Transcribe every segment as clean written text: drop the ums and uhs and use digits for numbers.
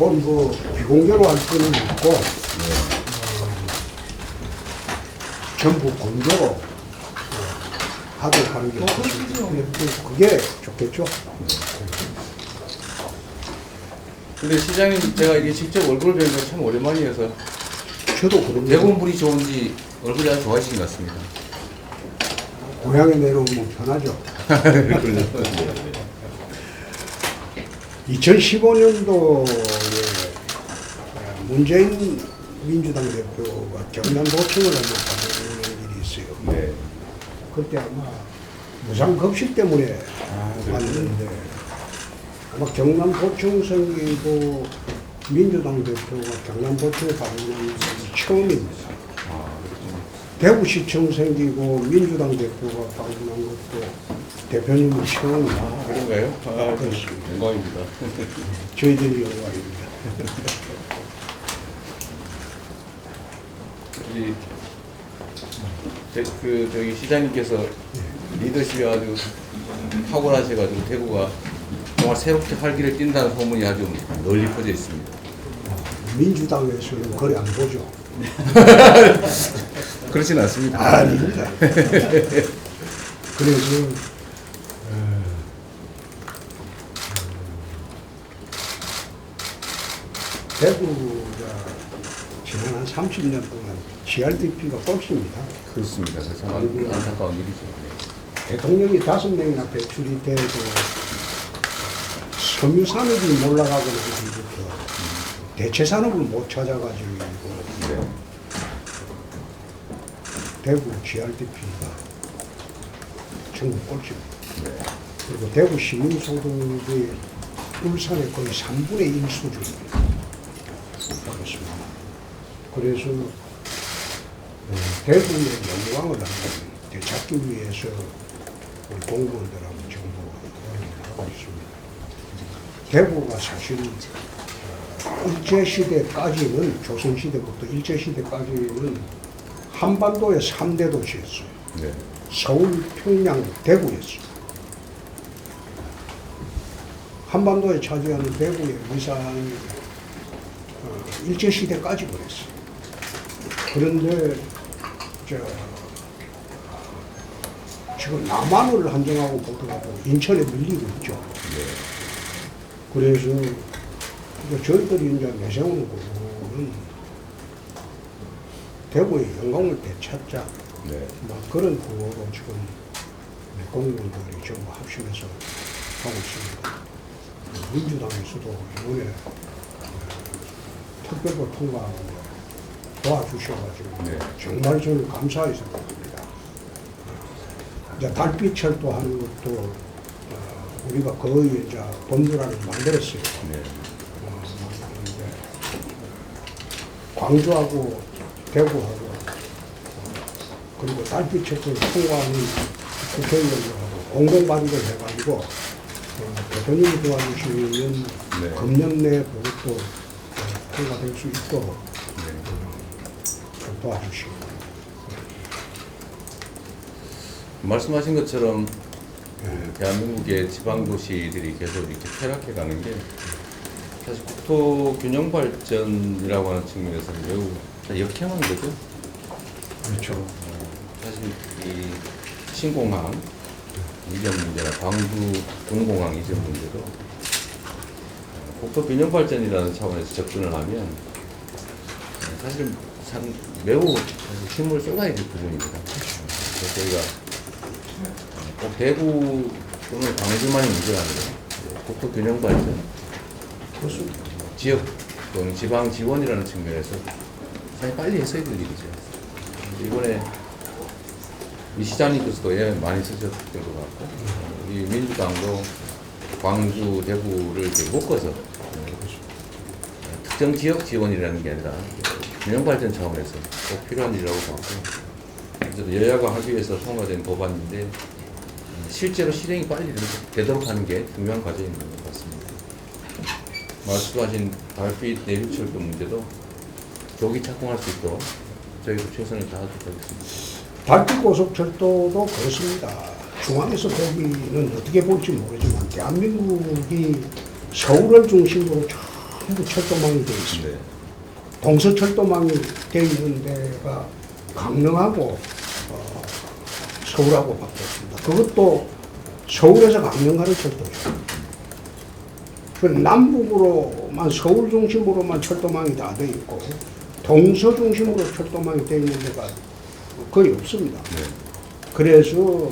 뭐 비공개로 할 수는 있고 전부 공개로 하도록 하는 게 그게 좋겠죠. 근데 시장님 제가 이게 직접 얼굴 뵈는 건 참 오랜만이어서 저도 그런 거 대구물이 좋은지 얼굴이 아주 좋아지신 것 같습니다. 고향에 내려오면 편하죠. 그렇군요. 2015년도에 문재인 민주당 대표가 경남도청을 한번 가보는 일이 있어요. 네. 그때 아마 무상급식 때문에 왔는데 아마 경남도청 생기고 민주당 대표가 경남도청에 방문한 것이 처음입니다. 대구시청 생기고 민주당 대표가 방문한 것도 대표님이 처음이다. 그런가요? 그렇습니다. 영광입니다. 저희들이 영광입니다. 저기 시장님께서 리더십이 아주 탁월하셔가지고 대구가 정말 새롭게 활기를 띈다는 소문이 아주 널리 퍼져 있습니다. 민주당에서는 거래 안 보죠. 그렇진 않습니다. 아닙니다. 그래서 대구가 지난 한 30년 동안 GRDP가 꼴찌입니다. 그렇습니다. 참 안타까운 일이죠. 대통령이 5명이나 배출이 돼도 섬유산업이 올라가고 나서부터 대체산업을 못 찾아가지고 네. 대구 GRDP가 전국 꼴찌입니다. 네. 그리고 대구 시민소득이 울산의 거의 3분의 1 수준입니다. 그렇습니다. 그래서 대구의 영광을 한번 되찾기 위해서 우리 공무원들하고 정부가 노력을 하고 있습니다. 대구가 사실 일제시대까지는 조선시대부터 일제시대까지는 한반도의 3대 도시였어요. 네. 서울, 평양, 대구였어요. 한반도에 차지하는 대구의 위상이 일제시대까지 그랬어요. 그런데 지금 남한을 한정하고 보더라도 인천에 밀리고 있죠. 네. 그래서 저희들이 이제 내세우는 거는 대구의 영광을 되찾자. 네. 그런 구호로 지금 공무원들이 전부 합심해서 하고 있습니다. 민주당에서도 이번에 특별법 통과하고 도와주셔가지고 네. 정말 저는 감사히 생각합니다. 이제 달빛 철도하는 것도 우리가 거의 이제 본부라를 만들었어요. 네. 이제 광주하고 대구하고 그리고 달빛 철도를 통과하는 국회의원들하고 공동발의를 해가지고 대통령이 도와주시면 네. 금년 내에 그것도 통과될 수 있도록 좀 도와주시고. 말씀하신 것처럼 대한민국의 지방도시들이 계속 이렇게 쇠락해 가는 게 사실 국토 균형 발전이라고 하는 측면에서는 매우 역행한 거죠. 그렇죠. 사실 이 신공항 이전 문제나 광주 동공항 이전 문제도 국토 균형 발전이라는 차원에서 접근을 하면 사실 매우 힘을 쏟아야 될 부분입니다. 그래서 저희가 꼭 대구 또는 광주만이 문제가 아니라 국토 균형 발전, 지역 또는 지방 지원이라는 측면에서 사실 빨리 했어야 될 일이죠. 이번에 이 시장님께서도 많이 쓰셨던 것 같고, 우리 민주당도 광주, 대구를 이렇게 묶어서 특정 지역 지원이라는 게 아니라 균형 발전 차원에서 꼭 필요한 일이라고 봤고, 여야가 하기 위해서 통과된 법안인데 실제로 실행이 빨리 되도록 하는 게 중요한 과제인 것 같습니다. 말씀하신 달빛 내륙철도 문제도 조기 착공할 수 있도록 저희도 최선을 다하도록 하겠습니다. 달빛 고속철도도 그렇습니다. 중앙에서 보기는 어떻게 볼지 모르지만 대한민국이 서울을 중심으로 전부 철도망이 돼 있습니다. 네. 동서철도망이 돼 있는 데가 강릉하고 서울하고 바뀌었습니다. 그것도 서울에서 강릉 가는 철도죠. 그 남북으로만 서울 중심으로만 철도망이 다 돼 있고 동서 중심으로 철도망이 돼 있는 데가 거의 없습니다. 네. 그래서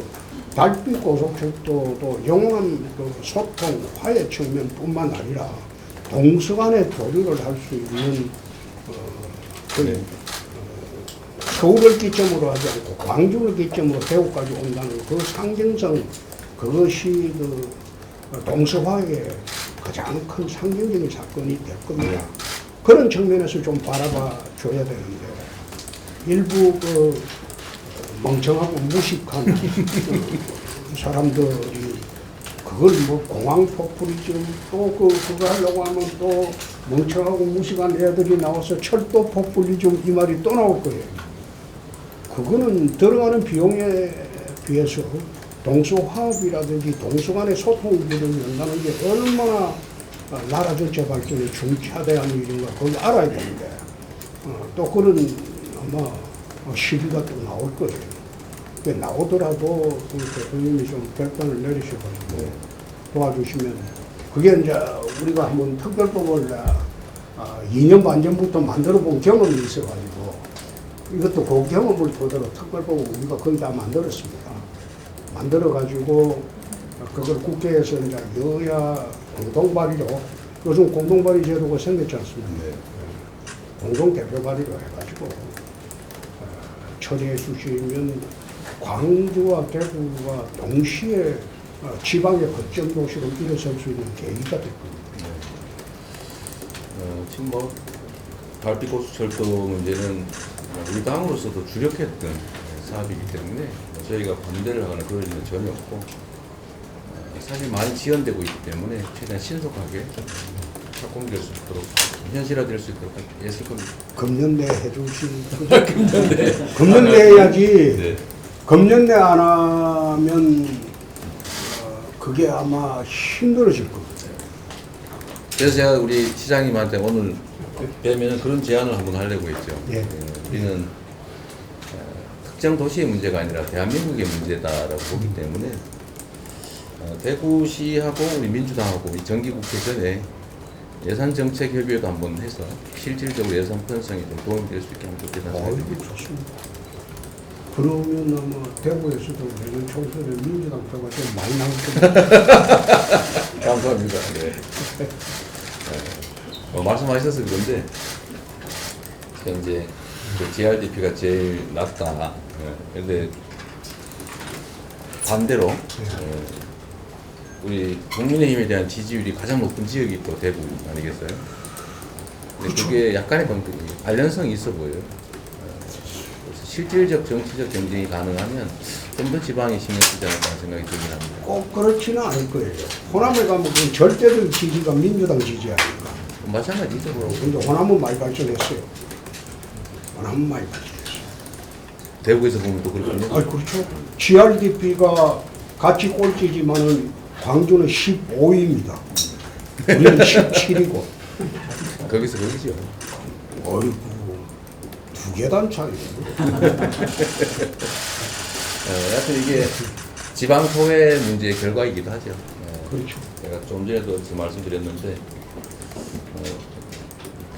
달빛 고속철도도 영원한 그 소통, 화해 측면뿐만 아니라 동서간의 교류를 할 수 있는 거의 네. 서울을 기점으로 하지 않고 광주를 기점으로 대구까지 온다는 그 상징성, 그것이 그 동서화의 가장 큰 상징적인 사건이 될 겁니다. 그런 측면에서 좀 바라봐 줘야 되는데 일부 그 멍청하고 무식한 사람들이 그걸 뭐 공항 포퓰리즘 또 그거 하려고 하면 또 멍청하고 무식한 애들이 나와서 철도 포퓰리즘 이 말이 또 나올 거예요. 그거는 들어가는 비용에 비해서 동서화합이라든지 동서 간의 소통들을 연다는 게 얼마나 나라 전체 발전에 중차대한 일인가 그걸 알아야 되는데 또 그런 아마 시비가 또 나올 거예요. 나오더라도 그 대통령이 좀 결단을 내리셔가지고 도와주시면 그게 이제 우리가 한번 특별법을 2년 반 전부터 만들어 본 경험이 있어가지고 이것도 그 경험을 토대로 특별법을 우리가 거의 다 만들었습니다. 만들어가지고 그걸 국회에서 이제 여야 공동 발의로 요즘 공동 발의 제도가 생겼지 않습니까? 공동 대표 발의로 해가지고 처리해 주시면 광주와 대구가 동시에 지방의 거점 도시로 일어설 수 있는 계기가 될 겁니다. 지금 뭐 달빛 고속철도 문제는 우리 당으로서도 주력했던 사업이기 때문에 저희가 반대를 하거나 그럴 일은 전혀 없고 사실 많이 지연되고 있기 때문에 최대한 신속하게 착공될 수 있도록 현실화될 수 있도록 애쓸 겁니다. 금년 내에 해주시. 금년 내에 해야지. 네. 금년 내 안 하면 그게 아마 힘들어질 겁니다. 그래서 제가 우리 시장님한테 오늘 뵈면 그런 제안을 한번 하려고 했죠. 예. 우리는 특정 도시의 문제가 아니라 대한민국의 문제다라고 보기 때문에 대구시하고 우리 민주당하고 우리 정기국회 전에 예산정책협의회도 한번 해서 실질적으로 예산 편성에 좀 도움이 될 수 있게 하면 좋겠다는 생각이 듭니다. 좋습니다. 그러면 아마 대구에서도 내년 총선에 민주당 표가 좀 많이 나올 겁니다. 감사합니다. 네. 말씀하셔서 그런데 이제 그 GRDP가 제일 낮다. 그런데 반대로 우리 국민의힘에 대한 지지율이 가장 높은 지역이 또 대구 아니겠어요? 근데 그렇죠. 그게 약간의 관련성이 있어 보여요. 그래서 실질적 정치적 경쟁이 가능하면 좀 더 지방에 신경 쓰지 않을까 생각이 들긴 합니다. 꼭 그렇지는 않을 거예요. 호남에 가면 그 절대적 지지가 민주당 지지 아닙니까? 마찬가지죠. 근데 호남은 많이 발전했어요. 호남은 많이 발전했어요. 대구에서 보면 또 그렇군요. 아, 그렇죠. GRDP가 같이 꼴찌지만은 광주는 15위입니다. 우리는 17위고. 거기서 거기죠. 어이구, 두 계단 차이네. 하여튼 이게 지방소외 문제의 결과이기도 하죠. 그렇죠. 제가 좀 전에도 말씀드렸는데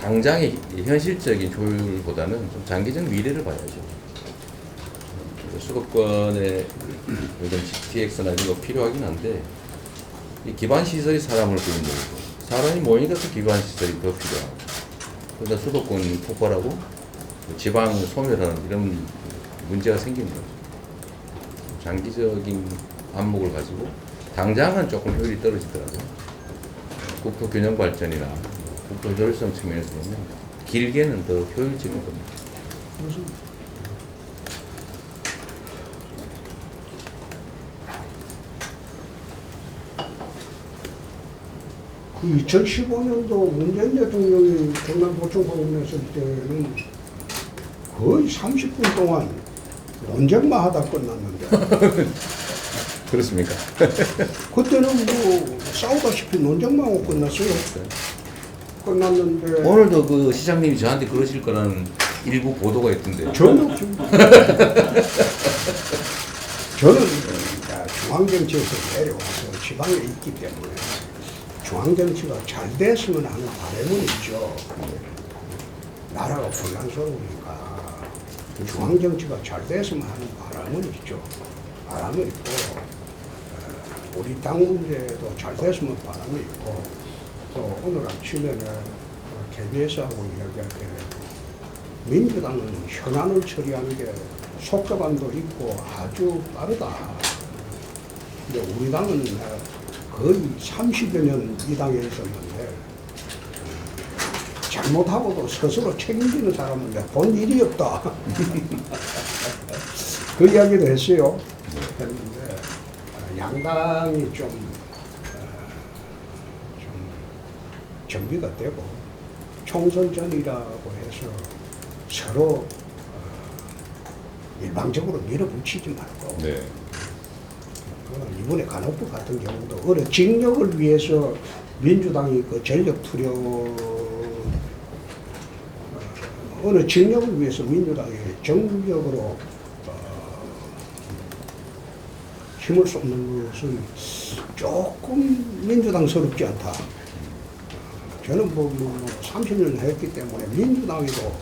당장의 현실적인 효율보다는 좀 장기적 미래를 봐야죠. 수도권에 요즘 GTX나 이런 거 필요하긴 한데 이 기반 시설이 사람을 부르는 거고 사람이 모이니까 또 기반 시설이 더 필요하고 그러다 수도권이 폭발하고 지방 소멸하는 이런 문제가 생기는 거죠. 장기적인 안목을 가지고 당장은 조금 효율이 떨어지더라도 국토 균형 발전이나 국토 효율성 측면에서 보면 길게는 더 효율적인 겁니다. 그렇습니다. 그 2015년도 문재인 대통령이 경남 도청 방문했을 때는 거의 30분 동안 논쟁만 하다 끝났는데 그때는 뭐 싸우다시피 논쟁만 하고 끝났어요. 끝났는데 오늘도 그 시장님이 저한테 그러실 거라는 일부 보도가 있던데. 전혀 없습니다. 저는 중앙정치에서 내려와서 지방에 있기 때문에 중앙정치가 잘 됐으면 하는 바람은 있죠. 나라가 혼란스러우니까 중앙정치가 잘 됐으면 하는 바람은 있죠. 바람은 있고 우리 당 문제도 잘 됐으면 바람이 있고 또 오늘 아침에는 KBS하고 이야기할 때 민주당은 현안을 처리하는 게 속도감도 있고 아주 빠르다. 근데 우리 당은 거의 30여 년 이 당에 있었는데 잘못하고도 스스로 책임지는 사람은 본 일이 없다. 그 이야기도 했어요. 했는데 양당이 좀 정비가 되고 총선 전이라고 해서 서로 일방적으로 밀어붙이지 말고 네. 이번에 간호부 같은 경우도 어느 징역을 위해서 민주당이 그 전력 투려 어느 징역을 위해서 민주당이 정력으로 힘을 쏟는 것은 조금 민주당스럽지 않다. 저는 30년 했기 때문에 민주당에도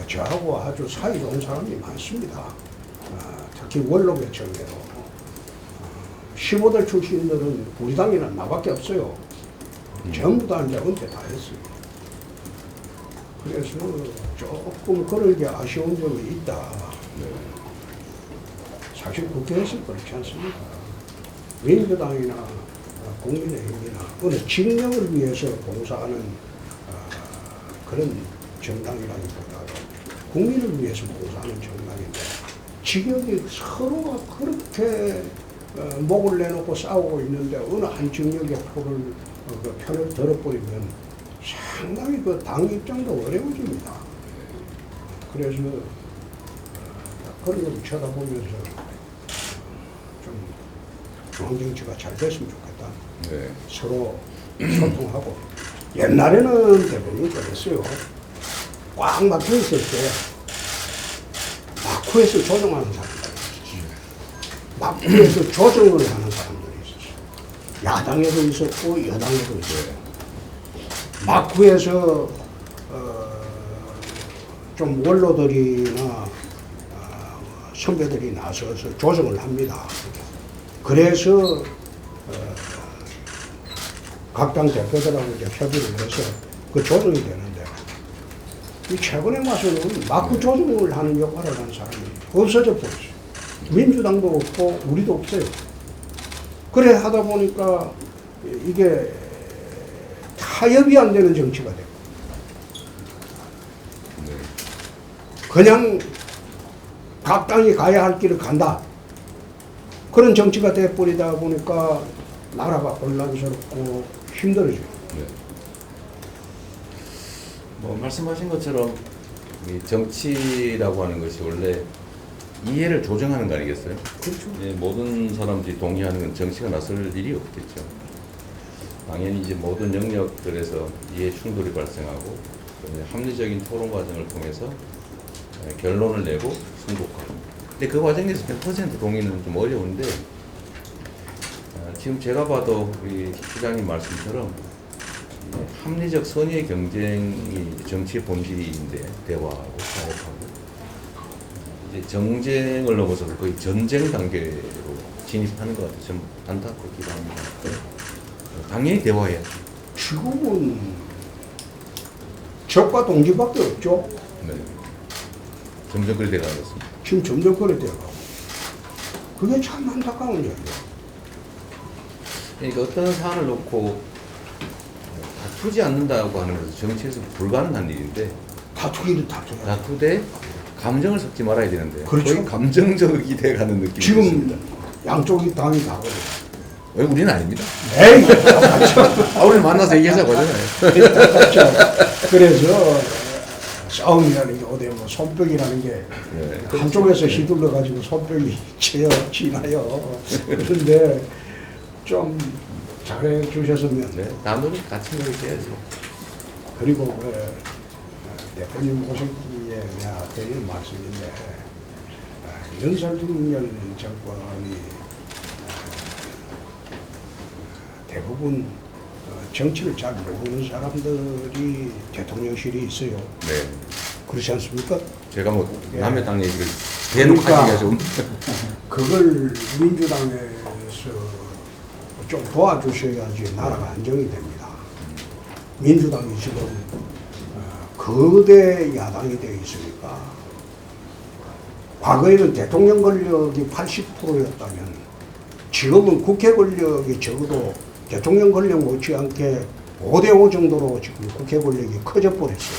저하고 아주 사이좋은 사람이 많습니다. 특히 원로계층에도 15대 출신들은 우리 당에는 나밖에 없어요. 전부 다 이제 은퇴 다 했어요. 그래서 조금 그런 게 아쉬운 점이 있다. 사실 국회에서 그렇지 않습니다. 민주당이나 국민의힘이나 어느 진영을 위해서 봉사하는 그런 정당이라기보다도 국민을 위해서 봉사하는 정당인데 지역이 서로가 그렇게 목을 내놓고 싸우고 있는데 어느 한 진영의 편을 들어버리면 상당히 그 당 입장도 어려워집니다. 그래서 그런 걸 쳐다보면서 좀 중앙정치가 잘 됐으면 좋겠다. 네. 서로 소통하고 옛날에는 대부분 그랬어요. 꽉 막혀 있을 때 마쿠에서 조정하는 사람들, 마쿠에서 조정을 하는 사람들이 있었어요. 야당에도 있었고 여당에도 있어요. 마쿠에서 좀 원로들이나 선배들이 나서서 조정을 합니다. 그래서 각 당 대표들하고 이제 협의를 해서 그 조정이 되는데 이 최근에 와서는 마쿠 조정을 하는 역할을 하는 사람이 없어져 버렸어요. 민주당도 없고 우리도 없어요. 그래 하다 보니까 이게 타협이 안 되는 정치가 되고 그냥 각 당이 가야 할 길을 간다. 그런 정치가 돼버리다 보니까 나라가 혼란스럽고 힘들어져요. 네. 뭐 말씀하신 것처럼 이 정치라고 하는 것이 원래 이해를 조정하는 거 아니겠어요? 그렇죠. 예, 모든 사람들이 동의하는 건 정치가 나설 일이 없겠죠. 당연히 이제 모든 영역들에서 이해 충돌이 발생하고 합리적인 토론 과정을 통해서 결론을 내고 승복하고. 근데 그 과정에서 100% 동의는 좀 어려운데 지금 제가 봐도 우리 시장님 말씀처럼 합리적 선의의 경쟁이 정치의 본질인데 대화하고 타협하고 이제 정쟁을 넘어서서 거의 전쟁 단계로 진입하는 것 같아서 좀 안타깝기도 합니다. 당연히 대화해야죠. 지금은 적과 동지밖에 없죠. 네. 점점 그리 돼가는 것 같습니다. 지금 점점 그래 돼가고. 그게 참 안타까운 일이에요. 그러니까 어떤 사안을 놓고 다투지 않는다고 하는 것은 정치에서 불가능한 일인데 다투기를 다투야. 다투되 감정을 섞지 말아야 되는데 그렇죠. 거의 감정적이 돼가는 느낌이 지금 있습니다. 양쪽이 당이 다 그래요. 왜 우리는 아닙니다. 에이! 우리는 만나서 얘기하자고 하잖아요. 그래서 싸움이라는 게 어디 뭐 손뼉이라는 게 네. 한쪽에서 휘둘러 가지고 손뼉이 지나요. 그런데 좀 잘해 주셨으면 네. 나누니 같이 노력해야죠. 그리고 대표님 오셨기에 내가 드리는 말씀인데 윤석열 정권이 대부분 정치를 잘 모르는 사람들이 대통령실이 있어요. 네. 그렇지 않습니까? 제가 뭐 예. 남의 땅 얘기를 대놓고 그러니까 하기가 좀. 그걸 민주당에서 좀 도와주셔야지 나라가 안정이 됩니다. 민주당이 지금 거대 야당이 되어 있으니까 과거에는 대통령 권력이 80%였다면 지금은 국회 권력이 적어도 대통령 권력 못지않게 5대5 정도로 지금 국회 권력이 커져 버렸어요.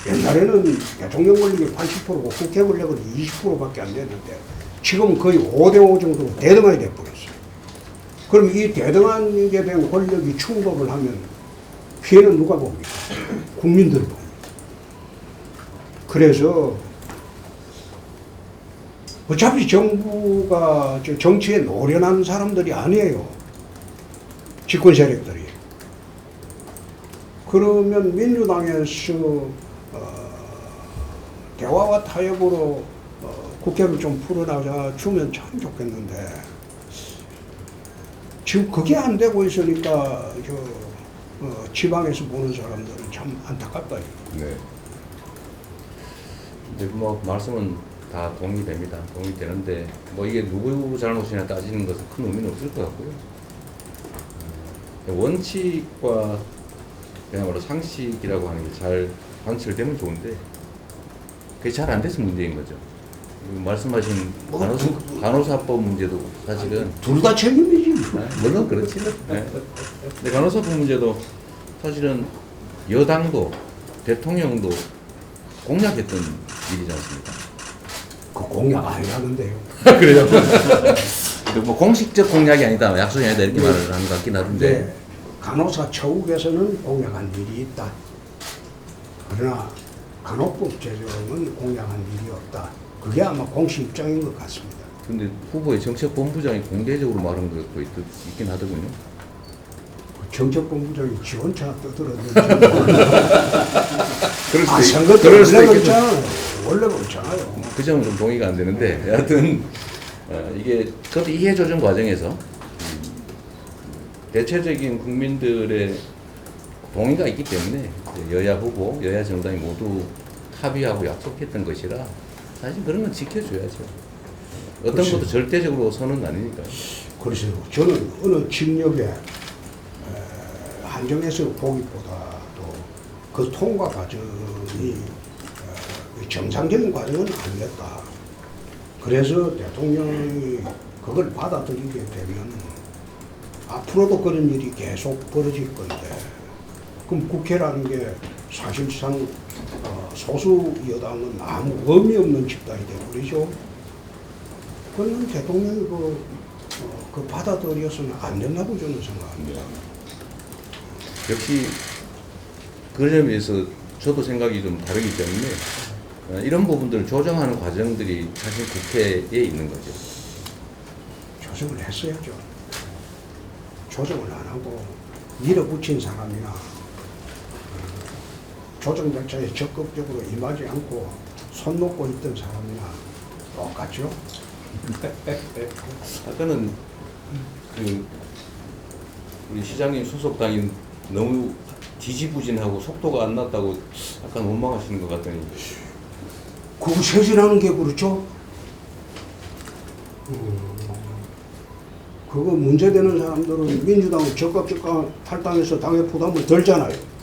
옛날에는 대통령 권력이 80%고 국회 권력은 20%밖에 안 되는데 지금은 거의 5대5 정도로 대등하게 돼버렸어요. 그럼 이 대등하게 된 권력이 충돌을 하면 피해는 누가 봅니까? 국민들이 봅니다. 그래서 어차피 정부가 정치에 노련한 사람들이 아니에요. 집권 세력들이. 그러면 민주당에서 대화와 타협으로 국회를 좀 풀어나가 주면 참 좋겠는데 지금 그게 안 되고 있으니까 지방에서 보는 사람들은 참 안타깝다. 네. 근데 뭐 말씀은 다 동의됩니다. 동의되는데 뭐 이게 누구 잘못이냐 따지는 것은 큰 의미는 없을 것 같고요. 원칙과 그야말로 상식이라고 하는 게 잘 관철되면 좋은데 그게 잘 안 돼서 문제인 거죠. 말씀하신 간호사법 문제도 사실은 둘 다 책임이지. 물론 그렇지. 네. 근데 간호사법 문제도 사실은 여당도 대통령도 공약했던 일이지 않습니까? 그 공약 아니라는데요. 그래요? 뭐 공식적 공약이 아니다, 약속이 아니다 이렇게 말을 하는 것 같긴 하던데. 네. 간호사 처우에서는 공약한 일이 있다. 그러나 간호법 제정은 공약한 일이 없다. 그게 아마 공식 입장인 것 같습니다. 근데 후보의 정책본부장이 공개적으로 말한 것도 있긴 하더군요. 정책본부장이 지원차 떠들었는지. 그럴 그럴 수도 원래 있겠죠. 그렇잖아요. 원래 그렇잖아요. 그 점은 좀 동의가 안 되는데 여하튼 이게 그것도 이해조정 과정에서 대체적인 국민들의 동의가 있기 때문에 여야 후보, 여야 정당이 모두 합의하고 약속했던 것이라 사실 그런 건 지켜줘야죠. 어떤 그렇죠. 것도 절대적으로 선은 아니니까. 그래서 저는 어느 진역에 한정해서 보기보다도 그 통과 과정이 정상적인 과정은 아니었다. 그래서 대통령이 그걸 받아들이게 되면 앞으로도 그런 일이 계속 벌어질 건데 그럼 국회라는 게 사실상 소수 여당은 아무 의미 없는 집단이 되어버리죠. 그러면 대통령이 그 받아들여서는 안 된다고 저는 생각합니다. 역시 그 점에서 저도 생각이 좀 다르기 때문에 이런 부분들을 조정하는 과정들이 사실 국회에 있는 거죠. 조정을 했어야죠. 조정을 안 하고 밀어붙인 사람이나 조정 절차에 적극적으로 임하지 않고 손 놓고 있던 사람이나 똑같죠. 아까는 우리 시장님 소속당이 너무 지지부진하고 속도가 안 났다고 약간 원망하시는 것 같더니 그거 쇄신하는 게 그렇죠. 그거 문제되는 사람들은 민주당은 적극 탈당해서 당의 부담을 덜잖아요.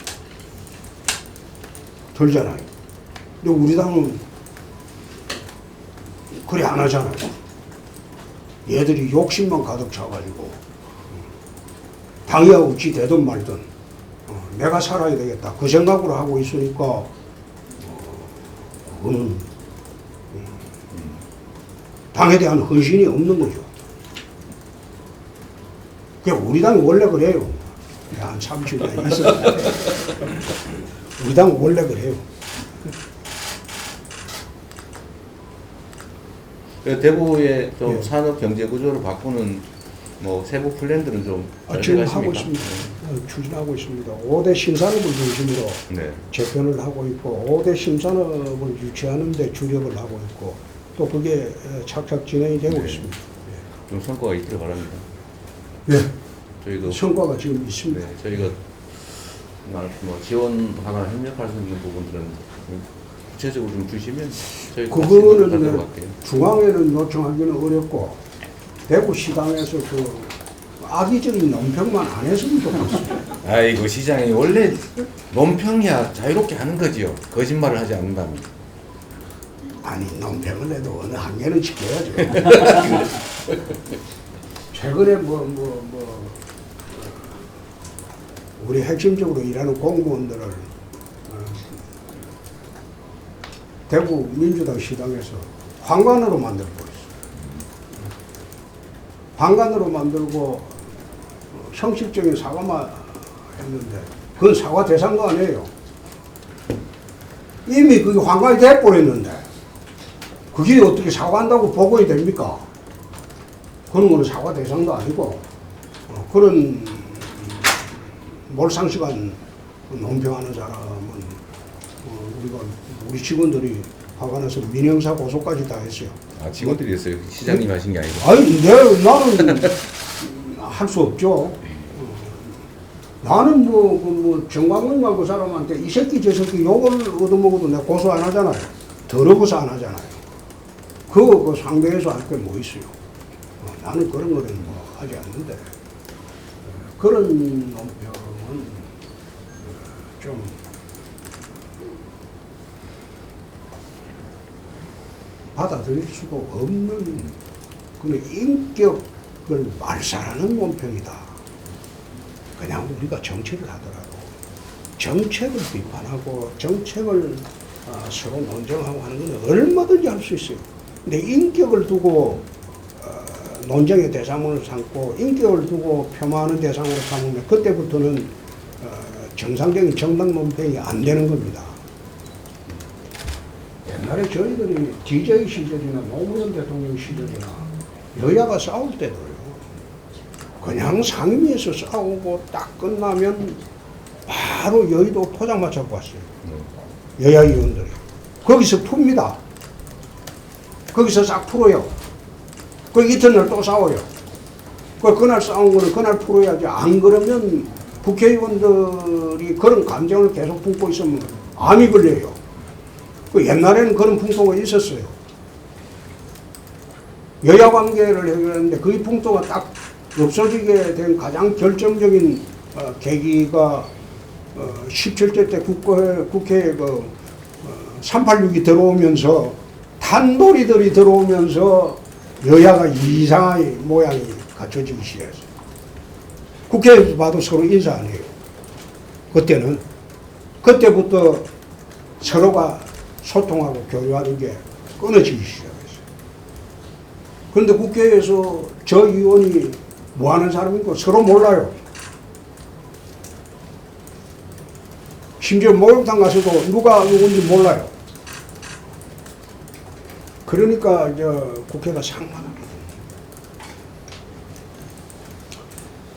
덜잖아요. 근데 우리 당은 그래 안 하잖아요. 얘들이 욕심만 가득 차가지고 당이하고 지 되든 말든 내가 살아야 되겠다 그 생각으로 하고 있으니까 그거는 당에 대한 헌신이 없는 거죠. 우리 당이 원래 그래요. 한 30년 있었는데 우리 당은 원래 그래요. 대구의 좀 예. 산업 경제 구조를 바꾸는 뭐 세부 플랜들은 좀 지금 하고 가십니까? 있습니다. 추진하고 있습니다. 5대 신산업을 중심으로 네. 재편을 하고 있고 5대 신산업을 유치하는 데 주력을 하고 있고 또 그게 착착 진행이 되고 네. 있습니다. 좀 성과가 있기를 바랍니다. 예. 저희도 성과가 지금 있습니다. 네, 저희가 뭐 지원하거나 협력할 수 있는 부분들은 구체적으로 좀 주시면 저희 그거는 가도록 할게요. 중앙에는 요청하기는 어렵고 대구 시당에서 그 악의적인 논평만 안 했으면 좋겠습니다. 아이고 시장이 원래 논평이야 자유롭게 하는 거지요. 거짓말을 하지 않는다면. 아니 논평을 해도 어느 한계는 지켜야죠. 최근에 우리 핵심적으로 일하는 공무원들을 대구 민주당 시당에서 황관으로 만들고 있어요. 황관으로 만들고 형식적인 사과만 했는데 그건 사과 대상도 아니에요. 이미 그게 황관이 돼버렸는데 그게 어떻게 사과한다고 보고야 됩니까? 그런 거는 사과 대상도 아니고 그런 몰상식한 논평하는 사람은 우리 직원들이 화가 나서 민형사 고소까지 다 했어요. 아 직원들이 했어요. 시장님 하신 게 아니고. 아니 나는 할 수 없죠. 나는 정광훈만 그 사람한테 이 새끼 저 새끼 욕을 얻어먹어도 내가 고소 안 하잖아요. 더러워서 안 하잖아요. 그 상대에서 할 게 뭐 있어요. 나는 그런 거는 하지 않는데 그런 논평은 좀 받아들일 수가 없는 그런 인격을 말살하는 논평이다. 그냥 우리가 정책을 하더라도 정책을 비판하고 정책을 서로 논쟁하고 하는 건 얼마든지 할 수 있어요. 근데 인격을 두고 논쟁의 대상으로 삼고 인격을 두고 폄하하는 대상으로 삼으면 그때부터는 정상적인 정당 논평이 안 되는 겁니다. 옛날에 저희들이 DJ 시절이나 노무현 대통령 시절이나 여야가 싸울 때도요. 그냥 상임위에서 싸우고 딱 끝나면 바로 여의도 포장마차 갔어요. 여야 의원들이. 거기서 풉니다. 거기서 싹 풀어요. 그 이튿날 또 싸워요. 그날 싸운 거는 그날 풀어야지. 안 그러면 국회의원들이 그런 감정을 계속 품고 있으면 암이 걸려요. 그 옛날에는 그런 풍토가 있었어요. 여야 관계를 해결했는데 그 풍토가 딱 없어지게 된 가장 결정적인 계기가 17대 때 국회에 386이 들어오면서 탄놀이들이 들어오면서 여야가 이상한 모양이 갖춰지기 시작했어요. 국회에서 봐도 서로 인사 안 해요. 그때부터 서로가 소통하고 교류하는 게 끊어지기 시작했어요. 그런데 국회에서 저 의원이 뭐 하는 사람인가 서로 몰라요. 심지어 목욕탕 가서도 누가 누군지 몰라요. 그러니까 국회가 상만하게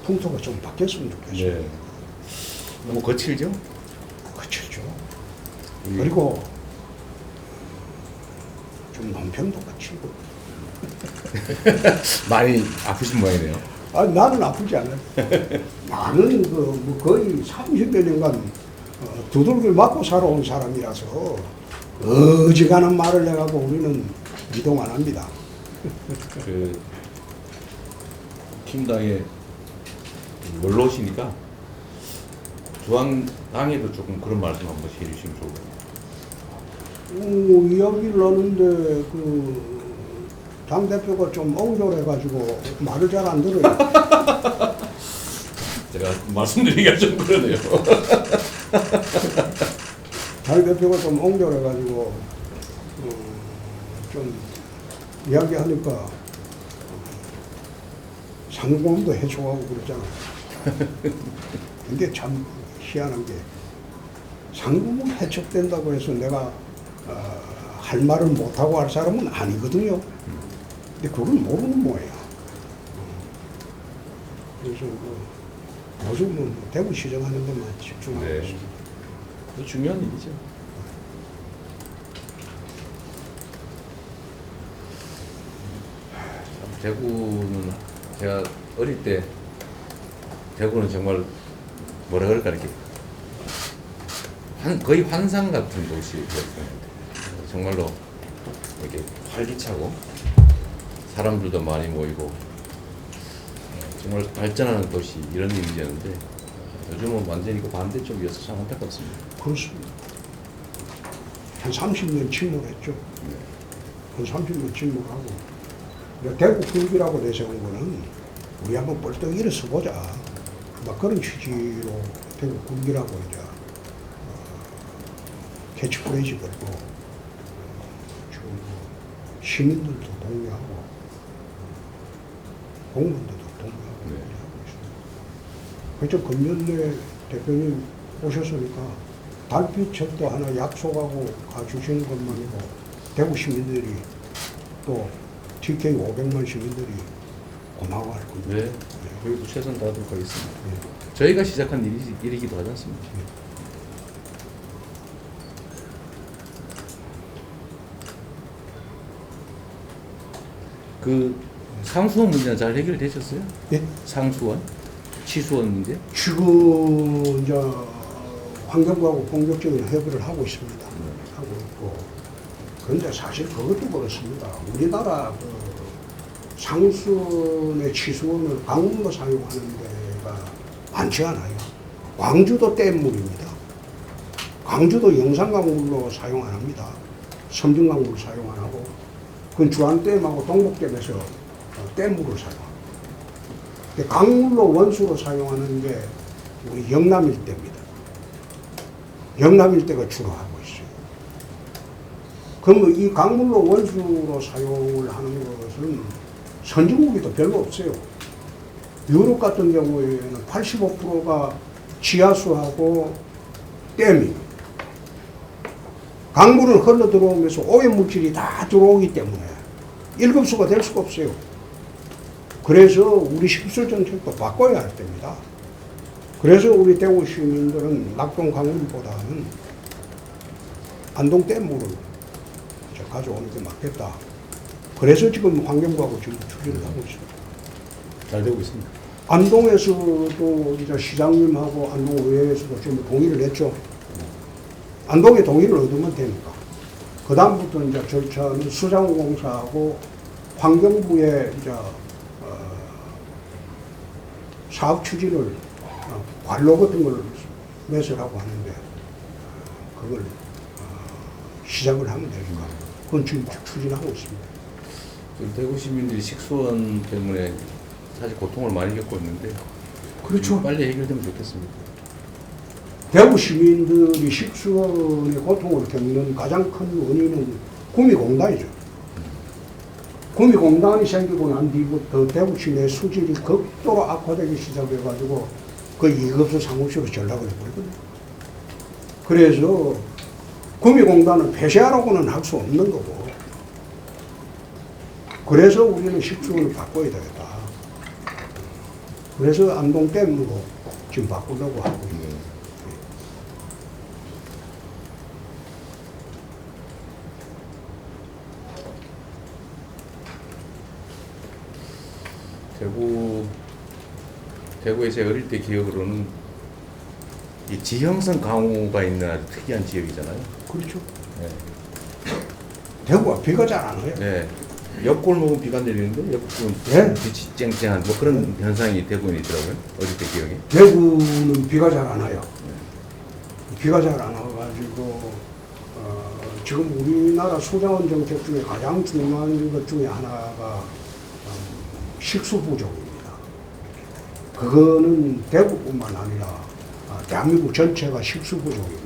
풍토가 좀 바뀌었으면 좋겠어요. 네. 너무 거칠죠? 거칠죠. 그리고 좀 논평도 거칠고. 많이 아프신 모양이네요. 나는 아프지 않아요. 나는 거의 30여 년간 두들겨 맞고 살아온 사람이라서 어지간한 말을 해가고 우리는 이동 안 합니다. 팀당에 원로시니까 중앙당에도 조금 그런 말씀 한 번씩 해주시면 좋을 것 같아요. 이야기를 하는데 당대표가 좀 옹졸해가지고 말을 잘 안 들어요. 제가 말씀드리기가 좀 그러네요. 당대표가 좀 옹졸해가지고 좀 이야기하니까 상공도 해촉하고 그러잖아요. 근데 참 희한한 게 상공은 해촉된다고 해서 내가 할 말을 못하고 할 사람은 아니거든요. 근데 그걸 모르는 모양이야. 그래서 요즘은 뭐 대구시장 하는 데만 집중하고 네. 있습니다. 그 중요한 일이죠. 참 대구는 제가 어릴 때 대구는 정말 뭐라 그럴까 이렇게 거의 환상 같은 도시였어요. 정말로 이렇게 활기차고 사람들도 많이 모이고 정말 발전하는 도시 이런 이미지였는데 요즘은 완전히 그 반대쪽이어서 참 안타깝습니다. 그렇습니다. 한 30년 침몰했죠. 네. 한 30년 침몰하고 대구 굴기라고 내세운 거는 우리 한번 벌떡 일어서 보자. 막 그런 취지로 대구 굴기라고 이제 캐치프레이즈 걸고 지금 뭐 시민들도 동의하고 공무원들도 동의하고 네. 하고 있습니다. 그래서 금년에 대표님 오셨으니까 달빛책도 하나 약속하고 가주시는 것만이고 대구 시민들이 또 TK 500만 시민들이 고마워할 겁니다. 네. 저희도 최선 다하도록 하겠습니다. 네. 저희가 시작한 일이기도 하지 않습니까? 그 상수원 문제는 잘 해결되셨어요? 예? 상수원? 취수원 문제? 지금 이제 환경부하고 본격적인 협의를 하고 있습니다. 하고 있고. 그런데 사실 그것도 그렇습니다. 우리나라 그 상수원의 취수원을 강물로 사용하는 데가 많지 않아요. 광주도 댐물입니다. 광주도 영산강물로 사용 안 합니다. 섬진강물 사용 안 하고, 그건 주안댐하고 동북댐에서 댐물을 사용합니다. 강물로 원수로 사용하는 게 우리 영남 일대입니다. 영남 일대가 주로 하고 있어요. 그럼 이 강물로 원수로 사용을 하는 것은 선진국에도 별로 없어요. 유럽 같은 경우에는 85%가 지하수하고 댐이 강물은 흘러 들어오면서 오염물질이 다 들어오기 때문에 1급수가 될 수가 없어요. 그래서 우리 식수 정책도 바꿔야 할 때입니다. 그래서 우리 대구 시민들은 낙동 강물보다는 안동 댐물을 가져오는 게 맞겠다. 그래서 지금 환경부하고 지금 추진을 하고 있습니다. 잘 되고 있습니다. 안동에서도 이제 시장님하고 안동의회에서도 지금 동의를 했죠. 안동에 동의를 얻으면 되니까. 그 다음부터 이제 절차는 수자원공사하고 환경부에 이제 사업 추진을 관로 같은 걸 매설하고 하는데 그걸 시작을 하면 되니까 그건 지금 추진하고 있습니다. 대구 시민들이 식수원 때문에 사실 고통을 많이 겪고 있는데 그렇죠. 빨리 해결되면 좋겠습니다. 대구 시민들이 식수원의 고통을 겪는 가장 큰 원인은 구미공단이죠. 구미공단이 생기고 난 뒤부터 대구 시내 수질이 극도로 악화되기 시작해가지고 그 2급수 상급수로 전락을 해버리거든요. 그래서 구미공단은 폐쇄하라고는 할 수 없는 거고, 그래서 우리는 식수원을 바꿔야 되겠다. 그래서 안동댐으로 지금 바꾸려고 하고 있는. 대구에 제 어릴 때 기억으로는 이 지형성 강우가 있는 아주 특이한 지역이잖아요. 그렇죠. 네. 대구가 비가 잘 안 와요. 네. 옆골목은 비가 내리는데 옆골목은 네. 빛이 쨍쨍한 뭐 그런 현상이 대구에 있더라고요. 어릴 때 기억에. 대구는 비가 잘 안 와요. 비가 잘 안 와가지고 지금 우리나라 수자원 정책 중에 가장 중요한 것 중에 하나가 식수 부족입니다. 그거는 대구뿐만 아니라 대한민국 전체가 식수 부족입니다.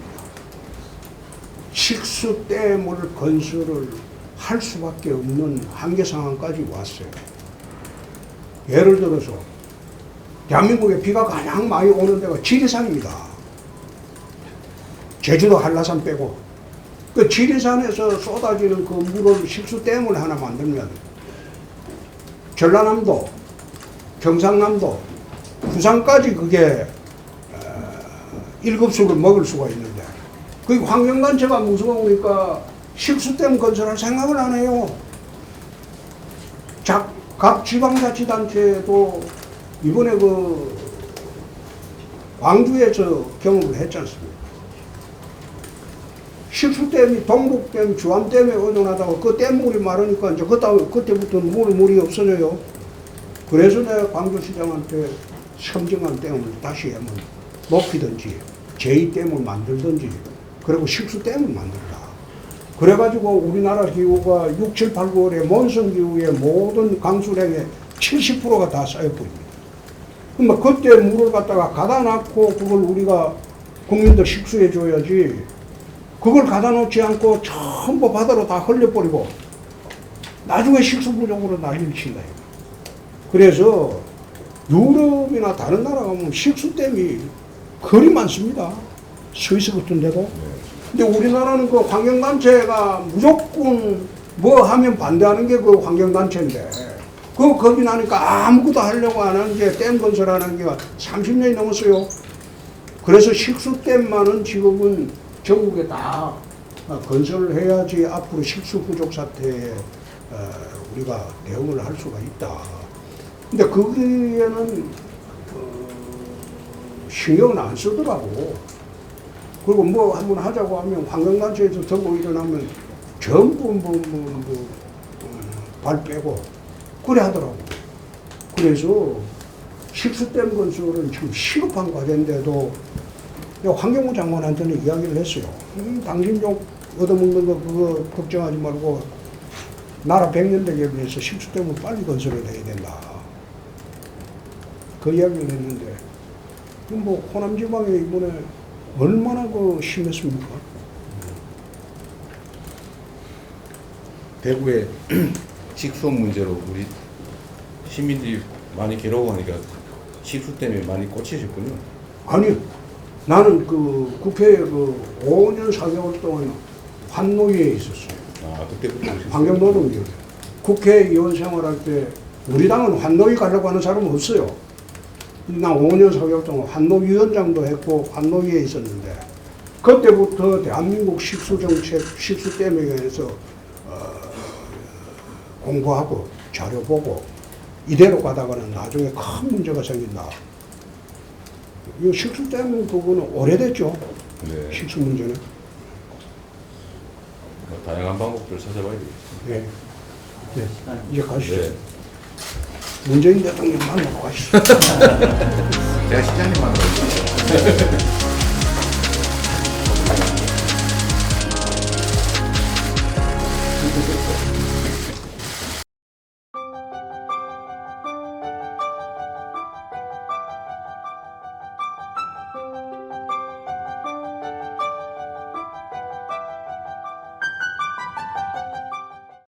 식수댐을 건설을 할 수밖에 없는 한계 상황까지 왔어요. 예를 들어서 대한민국에 비가 가장 많이 오는 데가 지리산입니다. 제주도 한라산 빼고 그 지리산에서 쏟아지는 그 물을 식수댐을 하나 만들면 전라남도, 경상남도, 부산까지 그게 1급수를 먹을 수가 있는데 그 환경단체가 무서우니까 식수댐 건설할 생각을 안 해요. 각 지방자치단체도 이번에 그 광주에서 경험을 했지 않습니까? 식수댐이 동북댐, 주안댐에 의존하다가 그 댐물이 마르니까 이제 그때부터는 물이 없어져요. 그래서 내가 광주시장한테 섬정한 댐을 다시 한번 높이든지 제2댐을 만들든지 그리고 식수댐을 만들라. 그래가지고 우리나라 기후가 6, 7, 8, 9월에 몬순기후의 모든 강수량의 70%가 다 쌓여버립니다. 그러면 그때 물을 갖다가 가다 놨고 그걸 우리가 국민들 식수해 줘야지 그걸 가다 놓지 않고 전부 바다로 다 흘려버리고 나중에 식수 부족으로 난리를 친다. 그래서 유럽이나 다른 나라 가면 식수댐이 거리 많습니다. 스위스 같은 데도. 근데 우리나라는 그 환경단체가 무조건 뭐 하면 반대하는 게 그 환경단체인데 그 겁이 나니까 아무것도 하려고 안 하는 게 댐 건설하는 게 30년이 넘었어요. 그래서 식수댐만은 지금은 전국에 다 건설을 해야지 앞으로 식수 부족 사태에 우리가 대응을 할 수가 있다. 근데 거기에는 신경을 안 쓰더라고. 그리고 뭐 한번 하자고 하면 환경단체에서 들고 일어나면 전부 발 빼고 그래 하더라고. 그래서 식수댐 건설은 지금 시급한 과제인데도 환경부 장관한테는 이야기를 했어요. 당신 좀 얻어먹는 거 그거 걱정하지 말고 나라 100년 되게 위해서 식수댐을 빨리 건설을 해야 된다. 그 이야기를 했는데 뭐 호남 지방에 이번에 얼마나 그 심했습니까? 대구의 식수원 문제로 우리 시민들이 많이 괴로워하니까 식수 때문에 많이 꽂히셨군요. 아니, 나는 그 국회에 그 5년 4개월 동안 환노위에 있었어요. 아, 그때부터 환경노동위원회. 국회의원 생활할 때 우리 당은 환노위 가려고 하는 사람은 없어요. 나 5년 4개월 동안 환노위원장도 했고 환노위에 있었는데 그때부터 대한민국 식수정책, 식수댐에 대해서 공부하고 자료 보고 이대로 가다가는 나중에 큰 문제가 생긴다. 이 식수댐 부분은 오래됐죠. 네. 식수 문제는. 다양한 방법들을 찾아봐야 되겠죠. 네. 네. 이제 가시죠. 네. 문재인 대통령 만나러 가시죠. 제가 시장님 만나러